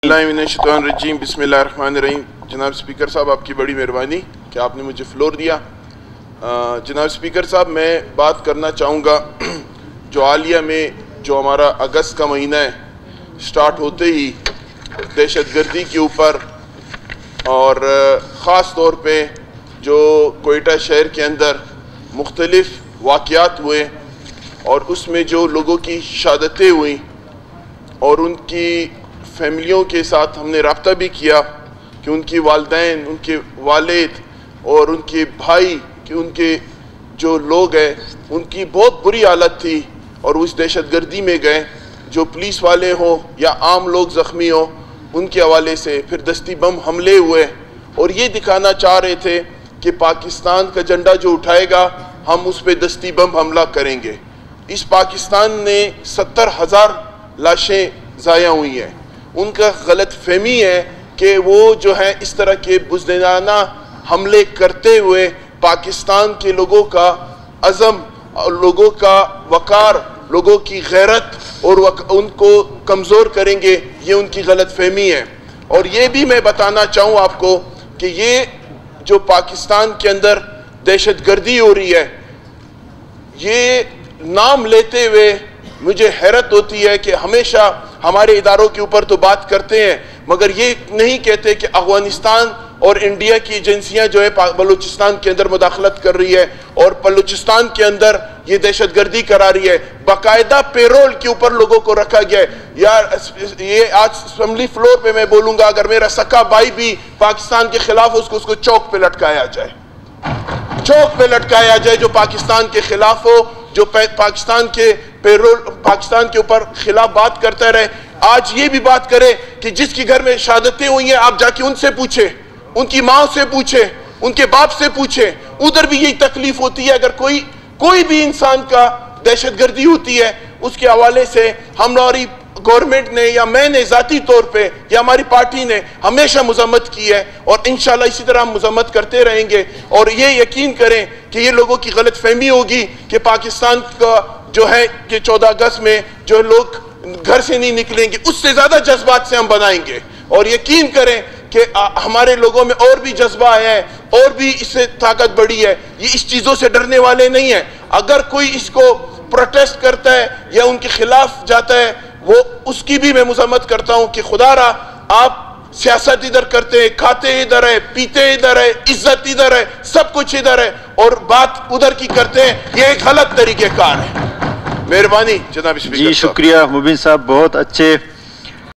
बिस्मिल्लाहिर्रहमानिर्रहीम बिस्मिल्लाहिर्रहमानिर्रहीम। जनाब स्पीकर साहब, आपकी बड़ी मेहरबानी कि आपने मुझे फ्लोर दिया। जनाब स्पीकर साहब, मैं बात करना चाहूँगा जो हालिया में जो हमारा अगस्त का महीना है, स्टार्ट होते ही दहशतगर्दी के ऊपर और ख़ास तौर पे जो कोयटा शहर के अंदर मुख्तलिफ वाक़यात हुए और उसमें जो लोगों की शहादतें हुई और उनकी फैमिलियों के साथ हमने रब्ता भी किया कि उनकी वालिदैन, उनके वालिद और उनके भाई, कि उनके जो लोग हैं उनकी बहुत बुरी हालत थी और उस दहशतगर्दी में गए। जो पुलिस वाले हों या आम लोग ज़ख्मी हों, उनके हवाले से फिर दस्ती बम हमले हुए और ये दिखाना चाह रहे थे कि पाकिस्तान का झंडा जो उठाएगा हम उस पर दस्ती बम हमला करेंगे। इस पाकिस्तान ने 70,000 लाशें ज़ाया हुई हैं। उनका गलत फहमी है कि वो जो है इस तरह के बुज़दिलाना हमले करते हुए पाकिस्तान के लोगों का अज़म और लोगों का वक़ार, लोगों की गैरत और उनको कमज़ोर करेंगे, ये उनकी गलत फहमी है। और ये भी मैं बताना चाहूँ आपको कि ये जो पाकिस्तान के अंदर दहशतगर्दी हो रही है, ये नाम लेते हुए मुझे हैरत होती है कि हमेशा हमारे इदारों के ऊपर तो बात करते हैं मगर ये नहीं कहते कि अफगानिस्तान और इंडिया की एजेंसियां जो है बलूचिस्तान के अंदर मुदाखलत कर रही है और बलूचिस्तान के अंदर ये दहशतगर्दी करा रही है। बाकायदा पेरोल के ऊपर लोगों को रखा गया है। यार, ये आज असेंबली फ्लोर पे मैं बोलूंगा, अगर मेरा सका भाई भी पाकिस्तान के खिलाफ उसको चौक पे लटकाया जाए, चौक पे लटकाया जाए जो पाकिस्तान के खिलाफ हो, जो पाकिस्तान के पेरोल, पाकिस्तान के ऊपर खिलाफ बात करता रहे। आज ये भी बात करे कि जिसकी घर में शहादतें हुई हैं आप जाके उनसे पूछे, उनकी माँ से पूछे, उनके बाप से पूछे, उधर भी यही तकलीफ होती है। अगर कोई भी इंसान का दहशतगर्दी होती है उसके हवाले से हमारी गवर्नमेंट ने या मैंने ज़ाती तौर पे या हमारी पार्टी ने हमेशा मज़म्मत की है और इंशाल्लाह इसी तरह हम मज़म्मत करते रहेंगे। और ये यकीन करें कि ये लोगों की गलत फहमी होगी कि पाकिस्तान का जो है कि 14 अगस्त में जो लोग घर से नहीं निकलेंगे, उससे ज़्यादा जज्बात से हम बनाएंगे। और यकीन करें कि हमारे लोगों में और भी जज्बा है और भी इससे ताकत बढ़ी है। ये इस चीज़ों से डरने वाले नहीं हैं। अगर कोई इसको प्रोटेस्ट करता है या उनके खिलाफ जाता है, वो उसकी भी मैं मज़म्मत करता हूँ कि खुदारा आप सियासत इधर करते हैं, खाते इधर है, पीते इधर है, इज्जत इधर है, सब कुछ इधर है और बात उधर की करते हैं। ये एक गलत तरीक़ेकार है। मेहरबानी जनाब स्पीकर। जी शुक्रिया मुबीन साहब, बहुत अच्छे